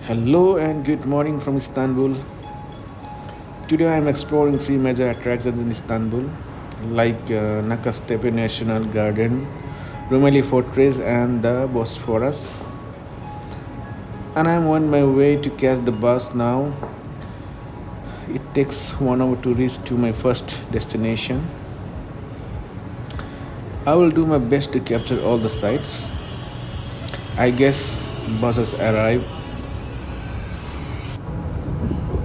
Hello and good morning from Istanbul. Today I am exploring three major attractions in Istanbul like Nakkaspete National Garden, Rumeli Fortress and the Bosporus. And I am on my way to catch the bus now. It takes 1 hour to reach to my first destination. I will do my best to capture all the sights. I guess buses arrive.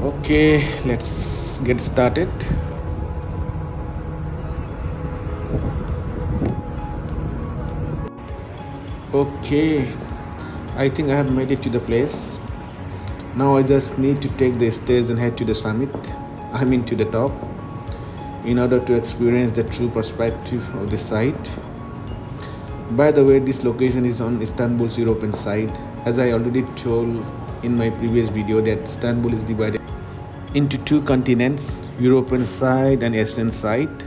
Okay, let's get started. Okay, I think I have made it to the place. Now I just need to take the stairs and head to the summit. I mean to the top in order to experience the true perspective of the site. By the way, this location is on Istanbul's European side. As I already told in my previous video that Istanbul is divided into two continents, European side and Asian side.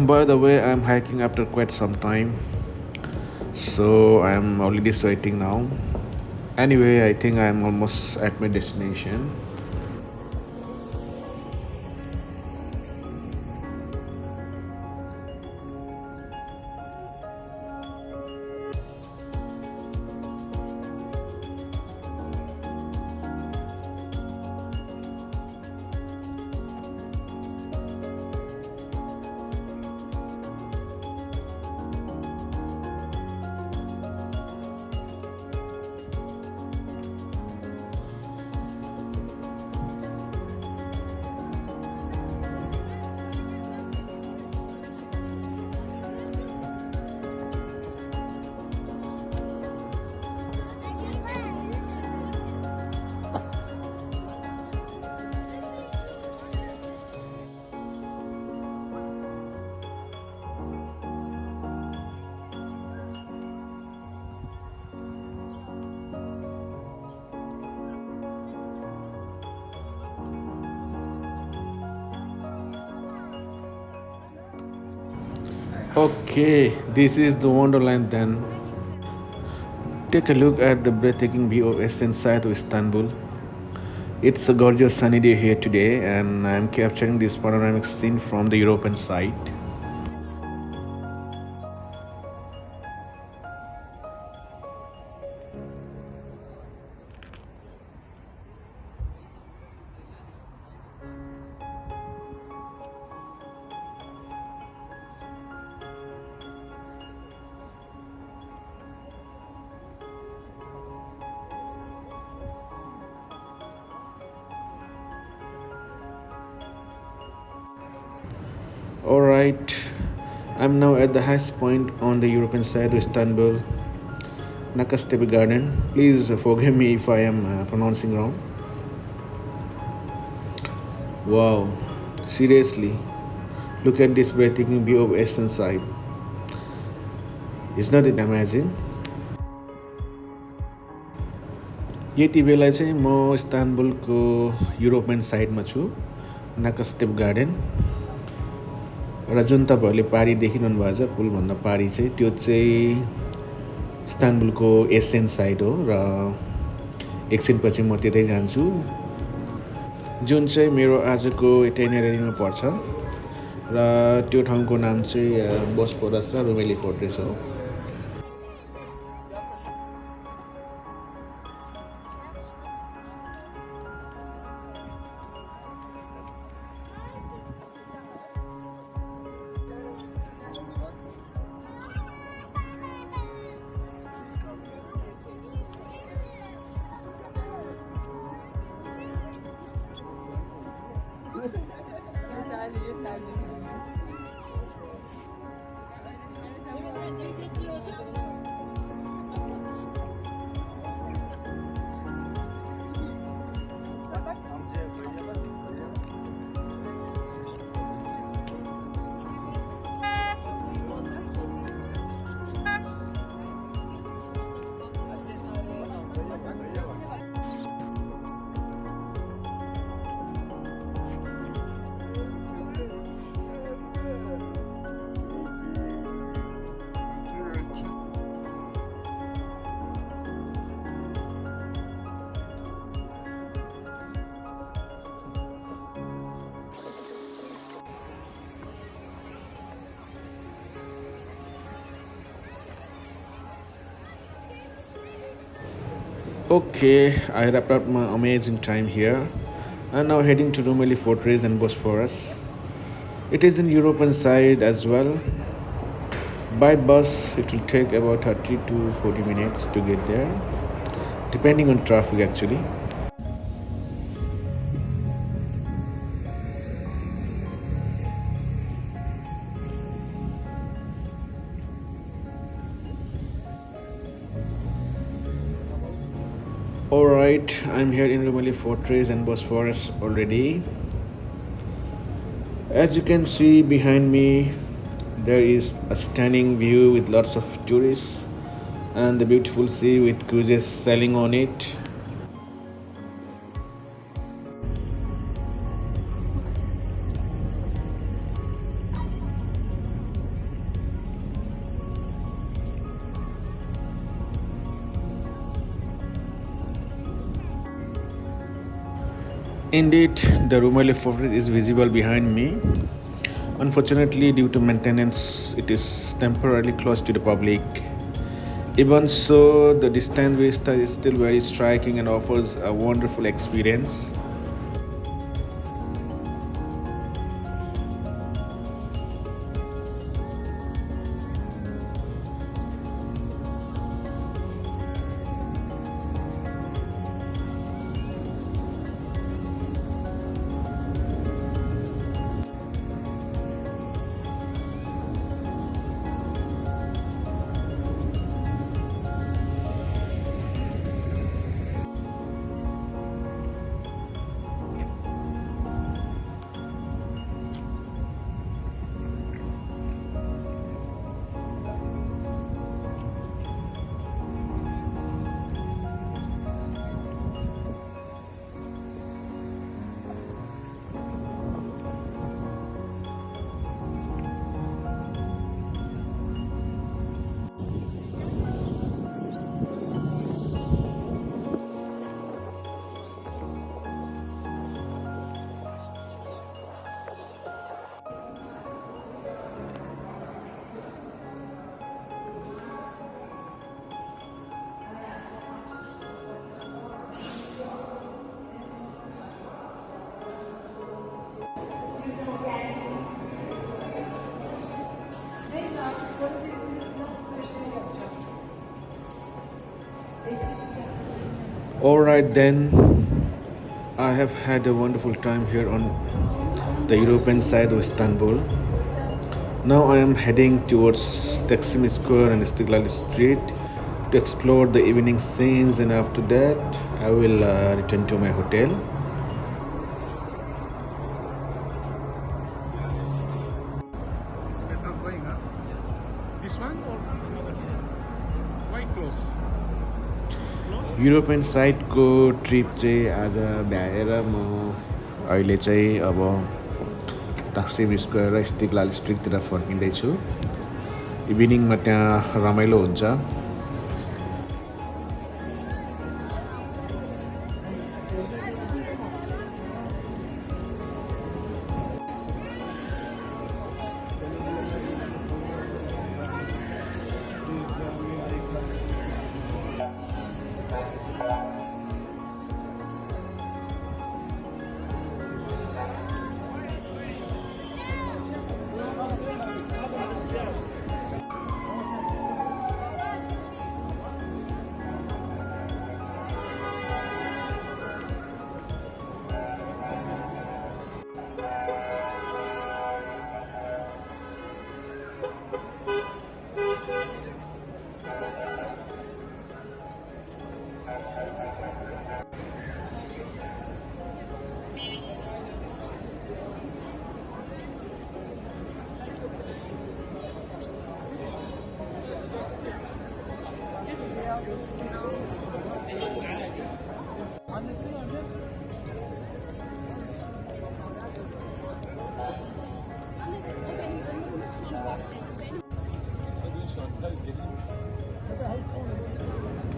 By the way, I'm hiking after quite some time, so I'm already sweating now. Anyway, I think I'm almost at my destination. Okay, this is the Wonderland then. Take a look at the breathtaking view of eastern side of Istanbul. It's a gorgeous sunny day here today, and I'm capturing this panoramic scene from the European side. Alright, I'm now at the highest point on the European side of Istanbul, Nakkaspete Garden. Please forgive me if I am pronouncing wrong. Wow, seriously, look at this breathtaking view of Eastern side. Is not it amazing? यति बेला चाहिँ म इस्तानबुलको European साइडमा छु, नाकास्टेप garden. र जुन तपाईँहरूले पारी देखिरहनु भएको छ पुलभन्दा पारी चाहिँ त्यो चाहिँ इस्तानबुलको एसियन साइड हो र एकछिनपछि म त्यतै जान्छु, जुन चाहिँ मेरो आजको इटिनेरेरीमा पर्छ। र त्यो ठाउँको नाम चाहिँ बोस्पोरस र रुमेली फोर्ट्रेस हो. Okay, I wrapped up my amazing time here. I'm now heading to Rumeli Fortress and Bosporus. It is in European side as well. By bus, it will take about 30 to 40 minutes to get there, depending on traffic actually. Alright, I'm here in Rumeli Fortress and Bosporus already. As you can see behind me, there is a stunning view with lots of tourists and the beautiful sea with cruises sailing on it. Indeed, the Rumeli Fortress is visible behind me. Unfortunately, due to maintenance, it is temporarily closed to the public. Even so, the distant vista is still very striking and offers a wonderful experience. Alright then, I have had a wonderful time here on the European side of Istanbul. Now I am heading towards Taksim Square and Istiklal Street to explore the evening scenes, and after that I will return to my hotel. It's better going, huh? This one or another one? Why close? European साइडको trip चाहिँ आज भ्याएर म अहिले चाहिँ अब ताक्सिम square र इस्तिक्लाल स्ट्रिटतिर फर्किँदैछु. इभिनिङमा त्यहाँ रमाइलो हुन्छ.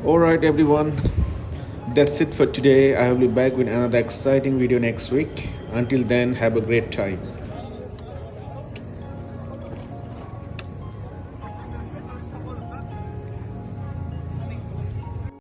Alright everyone, that's it for today. I will be back with another exciting video next week. Until then, have a great time.